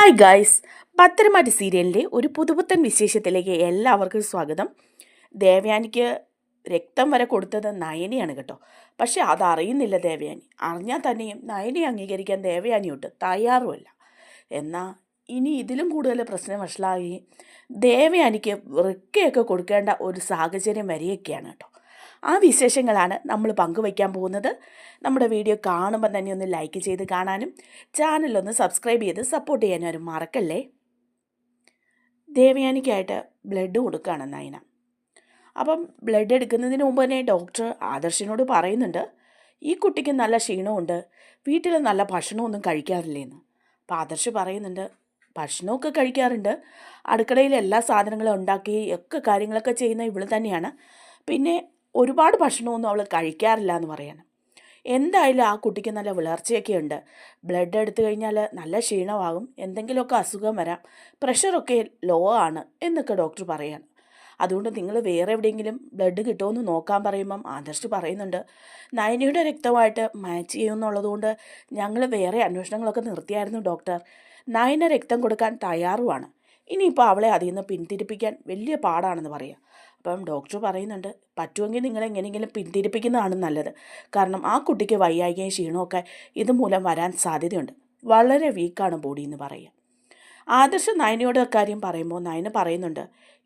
Hi guys, Patharamattu സീരിയലിൻ്റെ ഒരു പുതുപുത്തൻ വിശേഷത്തിലേക്ക് എല്ലാവർക്കും സ്വാഗതം. ദേവയാനിക്ക് രക്തം വരെ കൊടുത്തത് നയനിയാണ് കേട്ടോ. പക്ഷെ അതറിയുന്നില്ല ദേവയാനി. അറിഞ്ഞാൽ തന്നെയും നയനെ അംഗീകരിക്കാൻ ദേവയാനിയോട്ട് തയ്യാറുമല്ല. എന്നാൽ ഇനി ഇതിലും കൂടുതൽ പ്രശ്നം വഷളായി ദേവയാനിക്ക് വൃക്കയൊക്കെ കൊടുക്കേണ്ട ഒരു സാഹചര്യം വരികയൊക്കെയാണ് കേട്ടോ. ആ വിശേഷങ്ങളാണ് നമ്മൾ പങ്കുവയ്ക്കാൻ പോകുന്നത്. നമ്മുടെ വീഡിയോ കാണുമ്പോൾ തന്നെ ഒന്ന് ലൈക്ക് ചെയ്ത് കാണാനും ചാനലൊന്ന് സബ്സ്ക്രൈബ് ചെയ്ത് സപ്പോർട്ട് ചെയ്യാനും ആരും മറക്കല്ലേ. ദേവയാനിക്കായിട്ട് ബ്ലഡ് കൊടുക്കുകയാണ് നയന. അപ്പം ബ്ലഡ് എടുക്കുന്നതിന് മുമ്പ് തന്നെ ഡോക്ടർ ആദർശിനോട് പറയുന്നുണ്ട്, ഈ കുട്ടിക്ക് നല്ല ക്ഷീണമുണ്ട്, വീട്ടിൽ നല്ല ഭക്ഷണമൊന്നും കഴിക്കാറില്ലേന്ന്. അപ്പോൾ ആദർശ് പറയുന്നുണ്ട്, ഭക്ഷണമൊക്കെ കഴിക്കാറുണ്ട്, അടുക്കളയിൽ എല്ലാ സാധനങ്ങളും ഉണ്ടാക്കി ഒക്കെ കാര്യങ്ങളൊക്കെ ചെയ്യുന്ന ഇവൾ തന്നെയാണ്, പിന്നെ ഒരുപാട് ഭക്ഷണമൊന്നും അവൾ കഴിക്കാറില്ല എന്ന് പറയാണ്. എന്തായാലും ആ കുട്ടിക്ക് നല്ല വിളർച്ചയൊക്കെ ഉണ്ട്, ബ്ലഡ് എടുത്തു കഴിഞ്ഞാൽ നല്ല ക്ഷീണമാകും, എന്തെങ്കിലുമൊക്കെ അസുഖം വരാം, പ്രഷറൊക്കെ ലോ ആണ് എന്നൊക്കെ ഡോക്ടർ പറയാണ്. അതുകൊണ്ട് നിങ്ങൾ വേറെ എവിടെയെങ്കിലും ബ്ലഡ് കിട്ടുമെന്ന് നോക്കാൻ പറയുമ്പം ആദർശ് പറയുന്നുണ്ട്, നയനയുടെ രക്തമായിട്ട് മാച്ച് ചെയ്യുമെന്നുള്ളതുകൊണ്ട് ഞങ്ങൾ വേറെ അന്വേഷണങ്ങളൊക്കെ നിർത്തിയായിരുന്നു ഡോക്ടർ. നയന രക്തം കൊടുക്കാൻ തയ്യാറുമാണ്, ഇനിയിപ്പോൾ അവളെ അതിൽ നിന്ന് പിന്തിരിപ്പിക്കാൻ വലിയ പാടാണെന്ന് പറയാം. അപ്പം ഡോക്ടർ പറയുന്നുണ്ട്, പറ്റുമെങ്കിൽ നിങ്ങൾ എങ്ങനെയെങ്കിലും പിന്തിരിപ്പിക്കുന്നതാണ് നല്ലത്. കാരണം ആ കുട്ടിക്ക് വയ്യായ്കയും ക്ഷീണമൊക്കെ ഇതുമൂലം വരാൻ സാധ്യതയുണ്ട്, വളരെ വീക്കാണ് ബോഡി എന്ന് പറയുക. ആദർശ് നയനയോട് കാര്യം പറയുമ്പോൾ നയന പറയുന്നുണ്ട്,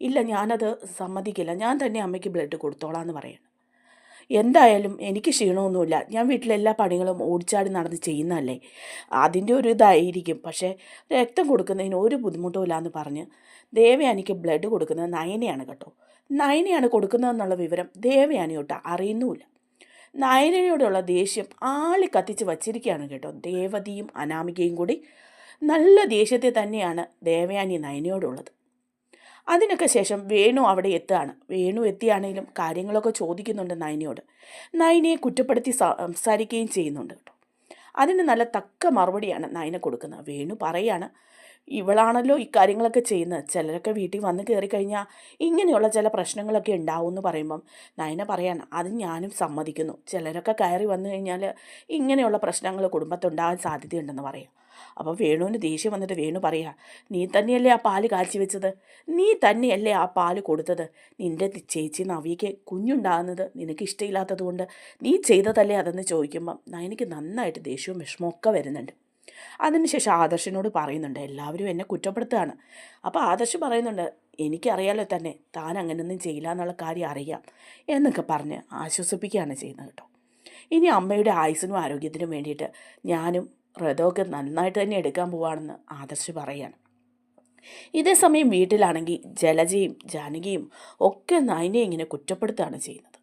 ഇല്ല ഞാനത് സമ്മതിക്കില്ല, ഞാൻ തന്നെ അമ്മയ്ക്ക് ബ്ലഡ് കൊടുത്തോളാം എന്ന് പറയാണ്. എന്തായാലും എനിക്ക് ക്ഷീണമൊന്നുമില്ല, ഞാൻ വീട്ടിലെല്ലാ പണികളും ഓടിച്ചാടി നടന്ന് ചെയ്യുന്നതല്ലേ, അതിൻ്റെ ഒരു ഇതായിരിക്കും, പക്ഷേ രക്തം കൊടുക്കുന്നതിന് ഒരു ബുദ്ധിമുട്ടുമില്ല എന്ന് പറഞ്ഞ് ദേവയാനിക്ക് ബ്ലഡ് കൊടുക്കുന്നത് നയനയാണ് കേട്ടോ. നയനയാണ് കൊടുക്കുന്നതെന്നുള്ള വിവരം ദേവയാനിയോട്ട് അറിയുന്നുമില്ല. നയനയോടുള്ള ദേഷ്യം ആളി കത്തിച്ച് വച്ചിരിക്കുകയാണ് കേട്ടോ. ദേവതിയും അനാമികയും കൂടി നല്ല ദേഷ്യത്തെ തന്നെയാണ് ദേവയാനി നയനയോടുള്ളത്. അതിനൊക്കെ ശേഷം വേണു അവിടെ എത്തുകയാണ്. വേണു എത്തിയാണെങ്കിലും കാര്യങ്ങളൊക്കെ ചോദിക്കുന്നുണ്ട് നയനയോട്. നയനയെ കുറ്റപ്പെടുത്തി സംസാരിക്കുകയും ചെയ്യുന്നുണ്ട് കേട്ടോ. അതിന് നല്ല തക്ക മറുപടിയാണ് നയന കൊടുക്കുന്നത്. വേണു പറയാണ്, ഇവളാണല്ലോ ഇക്കാര്യങ്ങളൊക്കെ ചെയ്യുന്നത്, ചിലരൊക്കെ വീട്ടിൽ വന്ന് കയറി കഴിഞ്ഞാൽ ഇങ്ങനെയുള്ള ചില പ്രശ്നങ്ങളൊക്കെ ഉണ്ടാവും എന്ന് പറയുമ്പം നയന പറയാണ്, അത് ഞാനും സമ്മതിക്കുന്നു, ചിലരൊക്കെ കയറി വന്നു കഴിഞ്ഞാൽ ഇങ്ങനെയുള്ള പ്രശ്നങ്ങൾ കുടുംബത്തുണ്ടാകാൻ സാധ്യതയുണ്ടെന്ന് പറയാം. അപ്പോൾ വേണുവിന് ദേഷ്യം വന്നിട്ട് വേണു പറയാ, നീ തന്നെയല്ലേ ആ പാല് കാച്ചി വെച്ചത്, നീ തന്നെയല്ലേ ആ പാല് കൊടുത്തത്, നിൻ്റെ ചേച്ചി നവിക്ക് കുഞ്ഞുണ്ടാകുന്നത് നിനക്ക് ഇഷ്ടമില്ലാത്തത് കൊണ്ട് നീ ചെയ്തതല്ലേ അതെന്ന് ചോദിക്കുമ്പം നയനയ്ക്ക് നന്നായിട്ട് ദേഷ്യവും വിഷമമൊക്കെ വരുന്നുണ്ട്. അതിനുശേഷം ആദർശിനോട് പറയുന്നുണ്ട്, എല്ലാവരും എന്നെ കുറ്റപ്പെടുത്തുകയാണ്. അപ്പോൾ ആദർശ് പറയുന്നുണ്ട്, എനിക്കറിയാലോ തന്നെ താൻ അങ്ങനെയൊന്നും ചെയ്യില്ല എന്നുള്ള കാര്യം അറിയാം എന്നൊക്കെ പറഞ്ഞ് ആശ്വസിപ്പിക്കുകയാണ് ചെയ്യുന്നത് കേട്ടോ. ഇനി അമ്മയുടെ ആയുസ്സിനും ആരോഗ്യത്തിനും വേണ്ടിയിട്ട് ഞാനും വ്രതമൊക്കെ നന്നായിട്ട് തന്നെ എടുക്കാൻ പോവാണെന്ന് ആദർശ് പറയാണ്. ഇതേ സമയം വീട്ടിലാണെങ്കിൽ ജലജയും ജാനകിയും ഒക്കെ നയനെ ഇങ്ങനെ കുറ്റപ്പെടുത്തുകയാണ് ചെയ്യുന്നത്.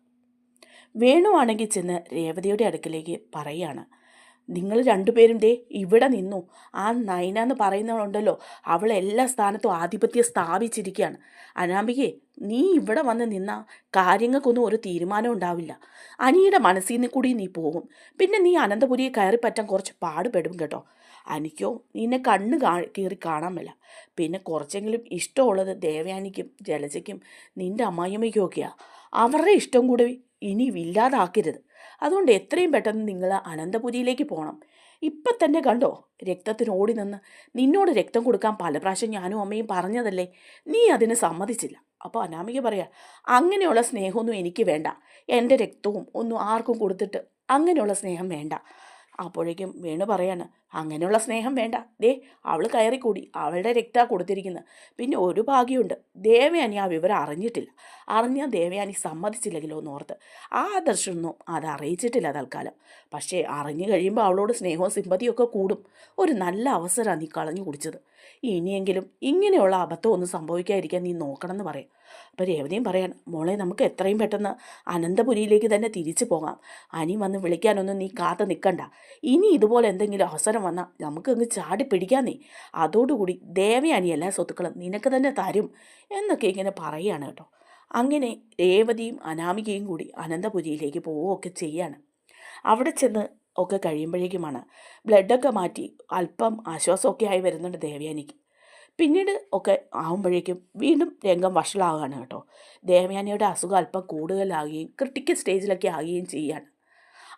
വേണുവാണെങ്കിൽ ചെന്ന് രേവതിയുടെ അടുക്കിലേക്ക് പറയാണ്, നിങ്ങൾ രണ്ടുപേരും ദേ ഇവിടെ നിന്നു, ആ നയന എന്ന് പറയുന്നവളുണ്ടല്ലോ അവൾ എല്ലാ സ്ഥാനത്തും ആധിപത്യം സ്ഥാപിച്ചിരിക്കുകയാണ്. അനാമികയെ നീ ഇവിടെ വന്ന് നിന്ന കാര്യങ്ങൾക്കൊന്നും ഒരു തീരുമാനം ഉണ്ടാവില്ല, അനിയുടെ മനസ്സിൽ നിന്ന് കൂടി നീ പോകും, പിന്നെ നീ അനന്തപുരിയെ കയറി പറ്റാൻ കുറച്ച് പാടുപെടും കേട്ടോ. എനിക്കോ നിന്നെ കണ്ണ് കീറി കാണാൻ മേല, പിന്നെ കുറച്ചെങ്കിലും ഇഷ്ടമുള്ളത് ദേവയാനിക്കും ജലജയ്ക്കും നിൻ്റെ അമ്മായിയമ്മയ്ക്കും ഒക്കെയാണ്, അവരുടെ ഇഷ്ടം കൂടി ഇനി ഇല്ലാതാക്കരുത്. അതുകൊണ്ട് എത്രയും പെട്ടെന്ന് നിങ്ങൾ അനന്തപുരിയിലേക്ക് പോകണം. ഇപ്പം തന്നെ കണ്ടോ രക്തത്തിന് ഓടി നിന്ന് നിന്നോട് രക്തം കൊടുക്കാൻ പല പ്രാവശ്യം ഞാനും അമ്മയും പറഞ്ഞതല്ലേ, നീ അതിന് സമ്മതിച്ചില്ല. അപ്പോൾ അനാമിക പറയാ, അങ്ങനെയുള്ള സ്നേഹമൊന്നും എനിക്ക് വേണ്ട, എൻ്റെ രക്തവും ഒന്നും ആർക്കും കൊടുത്തിട്ട് അങ്ങനെയുള്ള സ്നേഹം വേണ്ട. അപ്പോഴേക്കും വേണു പറയാണ്, അങ്ങനെയുള്ള സ്നേഹം വേണ്ട, ദേ അവൾ കയറിക്കൂടി, അവളുടെ രക്തമാണ് കൊടുത്തിരിക്കുന്നത്. പിന്നെ ഒരു ഭാഗ്യമുണ്ട്, ദേവയാനി ആ വിവരം അറിഞ്ഞിട്ടില്ല, അറിഞ്ഞാൽ ദേവയാനി സമ്മതിച്ചില്ലെങ്കിലോ എന്നോർത്ത് ആ ആദർശമൊന്നും അത് അറിയിച്ചിട്ടില്ല തൽക്കാലം. പക്ഷേ അറിഞ്ഞു കഴിയുമ്പോൾ അവളോട് സ്നേഹവും സിമ്പതിയൊക്കെ കൂടും. ഒരു നല്ല അവസരമാണ് നീ കളഞ്ഞു കുടിച്ചത്, ഇനിയെങ്കിലും ഇങ്ങനെയുള്ള അബദ്ധം ഒന്നും സംഭവിക്കാതിരിക്കാൻ നീ നോക്കണം എന്ന് പറയാം. അപ്പോൾ രേവതിയും പറയാൻ, മോളെ നമുക്ക് എത്രയും പെട്ടെന്ന് അനന്തപുരിയിലേക്ക് തന്നെ തിരിച്ചു പോകാം, അനി വന്ന് വിളിക്കാനൊന്നും നീ കാത്തു നിൽക്കണ്ട, ഇനി ഇതുപോലെ എന്തെങ്കിലും അവസരം വന്നാൽ നമുക്കങ്ങ് ചാടി പിടിക്കാന്നേ, അതോടുകൂടി ദേവയാനി എല്ലാ സ്വത്തുക്കളും നിനക്ക് തന്നെ തരും എന്നൊക്കെ ഇങ്ങനെ പറയുകയാണ് കേട്ടോ. അങ്ങനെ രേവതിയും അനാമികയും കൂടി അനന്തപുരിയിലേക്ക് പോവുകയൊക്കെ ചെയ്യാണ്. അവിടെ ചെന്ന് ഒക്കെ കഴിയുമ്പോഴേക്കുമാണ് ബ്ലഡൊക്കെ മാറ്റി അല്പം ആശ്വാസമൊക്കെ ആയി വരുന്നുണ്ട് ദേവയാനിക്ക്. പിന്നീട് ഒക്കെ ആകുമ്പോഴേക്കും വീണ്ടും രംഗം വഷളാവുകയാണ് കേട്ടോ. ദേവയാനിയുടെ അസുഖം അല്പം കൂടുതലാകുകയും ക്രിട്ടിക്കൽ സ്റ്റേജിലൊക്കെ ആകുകയും ചെയ്യാണ്.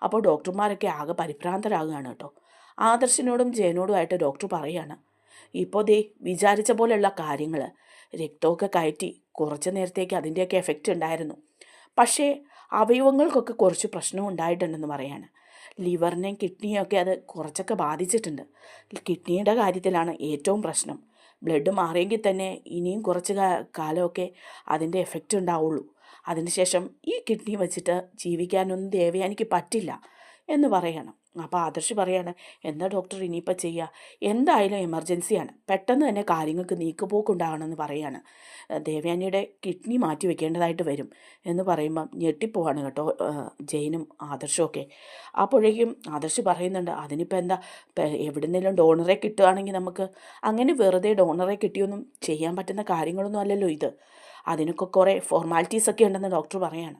അപ്പോൾ ഡോക്ടർമാരൊക്കെ ആകെ പരിഭ്രാന്തരാകുകയാണ് കേട്ടോ. ആദർശിനോടും ജയനോടുമായിട്ട് ഡോക്ടർ പറയുകയാണ്, ഇപ്പോൾ ദേ വിചാരിച്ച പോലെയുള്ള കാര്യങ്ങൾ രക്തമൊക്കെ കയറ്റി കുറച്ച് നേരത്തേക്ക് അതിൻ്റെയൊക്കെ എഫക്റ്റ് ഉണ്ടായിരുന്നു. പക്ഷേ അവയവങ്ങൾക്കൊക്കെ കുറച്ച് പ്രശ്നം ഉണ്ടായിട്ടുണ്ടെന്ന് പറയാണ്. ലിവറിനെയും കിഡ്നിയും ഒക്കെ അത് കുറച്ചൊക്കെ ബാധിച്ചിട്ടുണ്ട്. കിഡ്നിയുടെ കാര്യത്തിലാണ് ഏറ്റവും പ്രശ്നം. ബ്ലഡ് മാറിയെങ്കിൽ തന്നെ ഇനിയും കുറച്ച് കാലമൊക്കെ അതിൻ്റെ എഫക്റ്റ് ഉണ്ടാവുള്ളൂ. അതിനുശേഷം ഈ കിഡ്നി വെച്ചിട്ട് ജീവിക്കാനൊന്നും ദേവയാനിക്ക് പറ്റില്ല എന്ന് പറയണം. അപ്പോൾ ആദർശ് പറയാണ്, എന്താ ഡോക്ടർ ഇനിയിപ്പോൾ ചെയ്യുക, എന്തായാലും എമർജൻസിയാണ്, പെട്ടെന്ന് തന്നെ കാര്യങ്ങൾക്ക് നീക്കുപോക്കുണ്ടാകണമെന്ന് പറയാണ്. ദേവയാനിയുടെ കിഡ്നി മാറ്റി വെക്കേണ്ടതായിട്ട് വരും എന്ന് പറയുമ്പം ഞെട്ടിപ്പോവാണ് കേട്ടോ ജയനും ആദർശവും ഒക്കെ. അപ്പോഴേക്കും ആദർശ് പറയുന്നുണ്ട്, അതിനിപ്പോൾ എന്താ, എവിടുന്നെങ്കിലും ഡോണറെ കിട്ടുകയാണെങ്കിൽ നമുക്ക്, അങ്ങനെ വെറുതെ ഡോണറെ കിട്ടിയൊന്നും ചെയ്യാൻ പറ്റുന്ന കാര്യങ്ങളൊന്നും അല്ലല്ലോ ഇത്, അതിനൊക്കെ കുറേ ഫോർമാലിറ്റീസൊക്കെ ഉണ്ടെന്ന് ഡോക്ടർ പറയാണ്.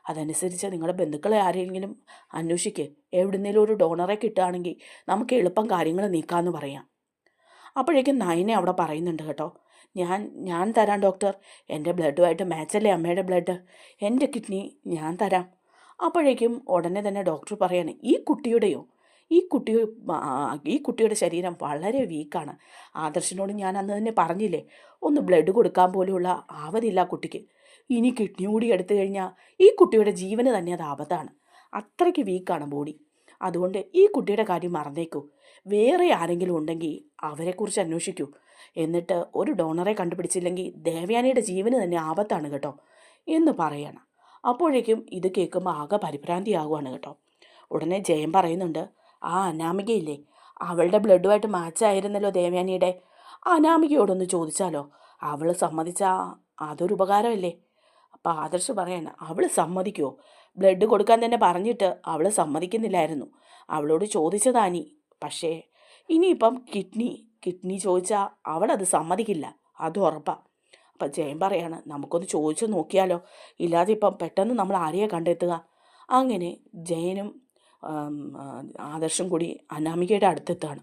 അതനുസരിച്ച് നിങ്ങളുടെ ബന്ധുക്കളെ ആരെങ്കിലും അന്വേഷിക്ക്, എവിടുന്നേലും ഒരു ഡോണറെ കിട്ടുകയാണെങ്കിൽ നമുക്ക് എളുപ്പം കാര്യങ്ങൾ നീക്കാമെന്ന് പറയാം. അപ്പോഴേക്കും നയനെ അവിടെ പറയുന്നുണ്ട് കേട്ടോ, ഞാൻ തരാം ഡോക്ടർ, എൻ്റെ ബ്ലഡുമായിട്ട് മാച്ചല്ലേ അമ്മയുടെ ബ്ലഡ്, എൻ്റെ കിഡ്നി ഞാൻ തരാം. അപ്പോഴേക്കും ഉടനെ തന്നെ ഡോക്ടർ പറയാണ്, ഈ കുട്ടിയുടെ ശരീരം വളരെ വീക്കാണ്. ആദർശിനോട് ഞാൻ അന്ന് തന്നെ പറഞ്ഞില്ലേ, ഒന്ന് ബ്ലഡ് കൊടുക്കാൻ പോലെയുള്ള ആവതില്ല കുട്ടിക്ക്. ഇനി കിഡ്നി കൂടി എടുത്തു കഴിഞ്ഞാൽ ഈ കുട്ടിയുടെ ജീവന് തന്നെ അത് ആപത്താണ്. അത്രയ്ക്ക് വീക്കാണ് ബോഡി. അതുകൊണ്ട് ഈ കുട്ടിയുടെ കാര്യം മറന്നേക്കൂ. വേറെ ആരെങ്കിലും ഉണ്ടെങ്കിൽ അവരെക്കുറിച്ച് അന്വേഷിക്കൂ. എന്നിട്ട് ഒരു ഡോണറെ കണ്ടുപിടിച്ചില്ലെങ്കിൽ ദേവയാനിയുടെ ജീവന് തന്നെ ആപത്താണ് കേട്ടോ എന്ന് പറയണം. അപ്പോഴേക്കും ഇത് കേൾക്കുമ്പോൾ ആകെ പരിഭ്രാന്തിയാകുവാണ് കേട്ടോ. ഉടനെ ജയൻ പറയുന്നുണ്ട്, ആ അനാമികയില്ലേ, അവളുടെ ബ്ലഡുമായിട്ട് മാച്ചായിരുന്നല്ലോ ദേവയാനിയുടെ, അനാമികയോടൊന്ന് ചോദിച്ചാലോ, അവൾ സമ്മതിച്ചാൽ അതൊരു ഉപകാരമല്ലേ. അപ്പോൾ ആദർശ് പറയാണ്, അവൾ സമ്മതിക്കുമോ, ബ്ലഡ് കൊടുക്കാൻ തന്നെ പറഞ്ഞിട്ട് അവൾ സമ്മതിക്കുന്നില്ലായിരുന്നു, അവളോട് ചോദിച്ചതാനി, പക്ഷേ ഇനിയിപ്പം കിഡ്നി ചോദിച്ചാൽ അവളത് സമ്മതിക്കില്ല, അത് ഉറപ്പാണ്. അപ്പം ജയൻ പറയാണ്, നമുക്കൊന്ന് ചോദിച്ചു നോക്കിയാലോ, ഇല്ലാതെ ഇപ്പം പെട്ടെന്ന് നമ്മൾ ആരെയാണ് കണ്ടെത്തുക. അങ്ങനെ ജയനും ആദർശം കൂടി അനാമികയുടെ അടുത്തെത്താണ്.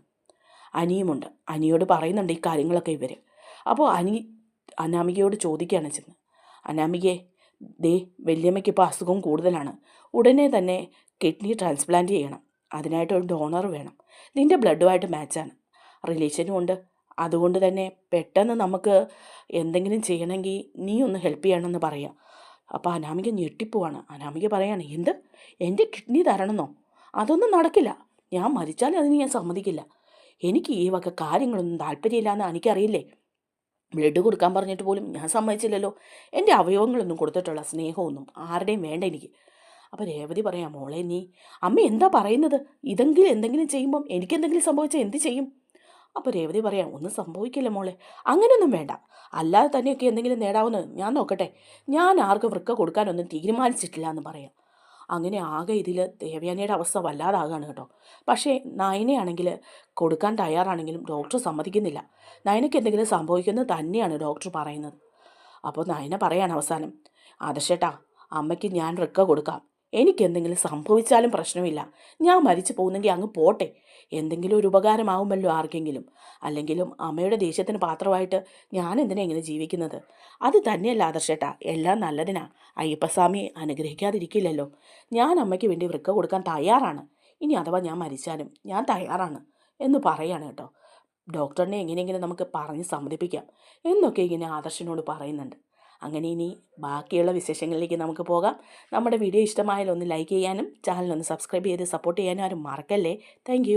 അനിയുമുണ്ട്. അനിയോട് പറയുന്നുണ്ട് ഈ കാര്യങ്ങളൊക്കെ ഇവർ. അപ്പോൾ അനാമികയോട് ചോദിക്കുകയാണ് ചെന്ന്, അനാമികയെ, ദേ വല്യമ്മയ്ക്ക് ഇപ്പോൾ അസുഖം കൂടുതലാണ്, ഉടനെ തന്നെ കിഡ്നി ട്രാൻസ്പ്ലാന്റ് ചെയ്യണം, അതിനായിട്ടൊരു ഡോണർ വേണം, നിൻ്റെ ബ്ലഡുമായിട്ട് മാച്ചാണ്, റിലേഷനും ഉണ്ട്, അതുകൊണ്ട് തന്നെ പെട്ടെന്ന് നമുക്ക് എന്തെങ്കിലും ചെയ്യണമെങ്കിൽ നീ ഒന്ന് ഹെൽപ്പ് ചെയ്യണമെന്ന് പറയാം. അപ്പോൾ അനാമിക ഞെട്ടിപ്പോവാണ്. അനാമിക പറയാണ്, എന്ത്, എൻ്റെ കിഡ്നി തരണമെന്നോ, അതൊന്നും നടക്കില്ല, ഞാൻ മരിച്ചാലും അതിന് ഞാൻ സമ്മതിക്കില്ല, എനിക്ക് ഈ വക കാര്യങ്ങളൊന്നും താല്പര്യമില്ലയെന്ന് എനിക്കറിയില്ലേ, ബ്ലഡ് കൊടുക്കാൻ പറഞ്ഞിട്ട് പോലും ഞാൻ സമ്മതിച്ചില്ലല്ലോ, എൻ്റെ അവയവങ്ങളൊന്നും കൊടുത്തിട്ടുള്ള സ്നേഹമൊന്നും ആരുടെയും വേണ്ട എനിക്ക്. അപ്പോൾ രേവതി പറയാം, മോളെ നീ, അമ്മ എന്താ പറയുന്നത്, എന്തെങ്കിലും ചെയ്യുമ്പം എനിക്കെന്തെങ്കിലും സംഭവിച്ചാൽ എന്ത് ചെയ്യും. അപ്പോൾ രേവതി പറയാം, ഒന്നും സംഭവിക്കില്ല മോളെ, അങ്ങനെയൊന്നും വേണ്ട, അല്ലാതെ തന്നെയൊക്കെ എന്തെങ്കിലും നേടാവുന്നത് ഞാൻ നോക്കട്ടെ, ഞാൻ ആർക്കും വൃക്ക കൊടുക്കാനൊന്നും തീരുമാനിച്ചിട്ടില്ല എന്ന് പറയാം. അങ്ങനെ ആകെ ഇതിൽ ദേവയാനിയുടെ അവസ്ഥ വല്ലാതാകാണ് കേട്ടോ. പക്ഷേ നയനയാണെങ്കിൽ കൊടുക്കാൻ തയ്യാറാണെങ്കിലും ഡോക്ടർ സമ്മതിക്കുന്നില്ല. നയനയ്ക്ക് എന്തെങ്കിലും സംഭവിക്കുന്നത് തന്നെയാണ് ഡോക്ടർ പറയുന്നത്. അപ്പോൾ നയന പറയാണ് അവസാനം, ആദർശേട്ടാ, അമ്മയ്ക്ക് ഞാൻ വൃക്ക കൊടുക്കാം, എനിക്കെന്തെങ്കിലും സംഭവിച്ചാലും പ്രശ്നമില്ല, ഞാൻ മരിച്ചു പോകുന്നെങ്കിൽ അങ്ങ് പോട്ടെ, എന്തെങ്കിലും ഒരു ഉപകാരമാവുമല്ലോ ആർക്കെങ്കിലും, അല്ലെങ്കിലും അമ്മയുടെ ദേഷ്യത്തിന് പാത്രമായിട്ട് ഞാൻ എന്തിനാ ഇങ്ങനെ ജീവിക്കുന്നത്. അത് തന്നെയല്ല ആദർശേട്ടാ, എല്ലാം നല്ലതിനാ, അയ്യപ്പസ്വാമി അനുഗ്രഹിക്കാതിരിക്കില്ലല്ലോ, ഞാൻ അമ്മയ്ക്ക് വേണ്ടി വൃക്ക കൊടുക്കാൻ തയ്യാറാണ്, ഇനി അഥവാ ഞാൻ മരിച്ചാലും ഞാൻ തയ്യാറാണ് എന്ന് പറയാണ് കേട്ടോ. ഡോക്ടറിനെ എങ്ങനെയെങ്കിലും നമുക്ക് പറഞ്ഞ് സമ്മതിപ്പിക്കാം എന്നൊക്കെ ഇങ്ങനെ ആദർശനോട് പറയുന്നുണ്ട്. അങ്ങനെ ഇനി ബാക്കിയുള്ള വിശേഷങ്ങളിലേക്ക് നമുക്ക് പോകാം. നമ്മുടെ വീഡിയോ ഇഷ്ടമായാൽ ഒന്ന് ലൈക്ക് ചെയ്യാനും ചാനലൊന്ന് സബ്സ്ക്രൈബ് ചെയ്ത് സപ്പോർട്ട് ചെയ്യാനും ആരും മറക്കല്ലേ. താങ്ക്